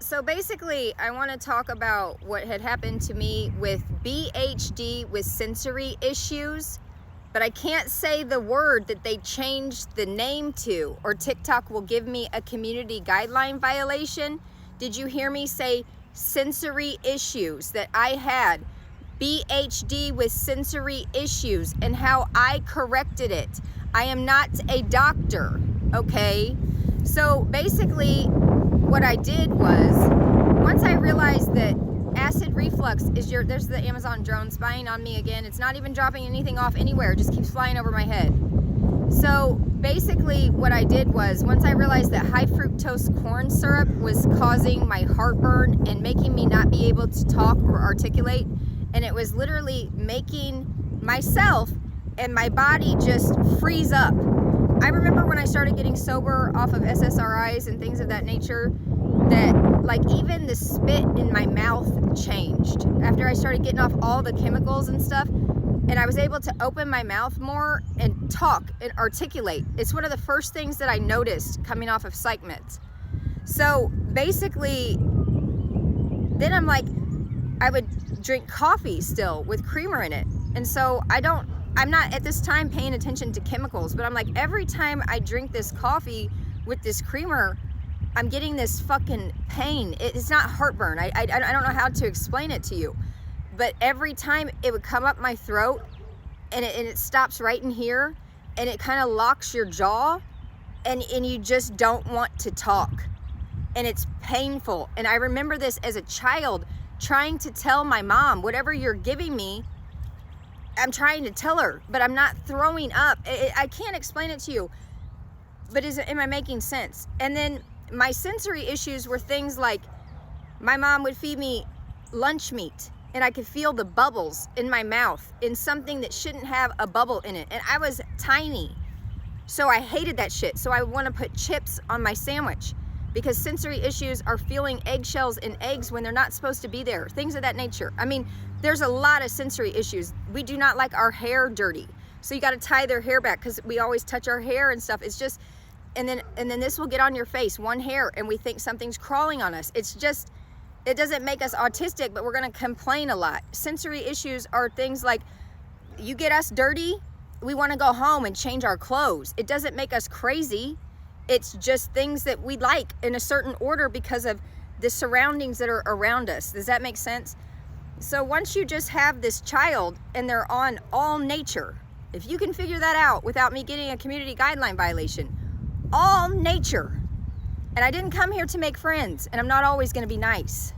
So basically, I want to talk about what had happened to me with BHD with sensory issues, but I can't say the word that they changed the name to, or TikTok will give me a community guideline violation. Did you hear me say sensory issues? That I had BHD with sensory issues and how I corrected it. I am not a doctor, okay? So basically, what I did was, once I realized that acid reflux is there's the Amazon drone spying on me again. It's not even dropping anything off anywhere, it just keeps flying over my head. So basically what I did was, once I realized that high fructose corn syrup was causing my heartburn and making me not be able to talk or articulate, and it was literally making myself and my body just freeze up. I remember when I started getting sober off of SSRIs and things of that nature, that like even the spit in my mouth changed after I started getting off all the chemicals and stuff, and I was able to open my mouth more and talk and articulate. It's one of the first things that I noticed coming off of psych meds. So basically, then I'm like, I would drink coffee still with creamer in it, and so I'm not at this time paying attention to chemicals, but I'm like, every time I drink this coffee with this creamer, I'm getting this fucking pain. It's not heartburn. I don't know how to explain it to you, but every time it would come up my throat, and it stops right in here, and it kind of locks your jaw, and you just don't want to talk, and it's painful. And I remember this as a child, trying to tell my mom, whatever you're giving me, I'm trying to tell her, but I'm not throwing up. I can't explain it to you, but am I making sense? And then my sensory issues were things like, my mom would feed me lunch meat, and I could feel the bubbles in my mouth in something that shouldn't have a bubble in it. And I was tiny, so I hated that shit. So I want to put chips on my sandwich, because sensory issues are feeling eggshells in eggs when they're not supposed to be there. Things of that nature. I mean, there's a lot of sensory issues. We do not like our hair dirty. So you got to tie their hair back, because we always touch our hair and stuff. It's just, and then this will get on your face, one hair, and we think something's crawling on us. It's just, it doesn't make us autistic, but we're going to complain a lot. Sensory issues are things like, you get us dirty, we want to go home and change our clothes. It doesn't make us crazy. It's just things that we like in a certain order because of the surroundings that are around us. Does that make sense? So once you just have this child and they're on all nature, if you can figure that out without me getting a community guideline violation, all nature. And I didn't come here to make friends, and I'm not always going to be nice.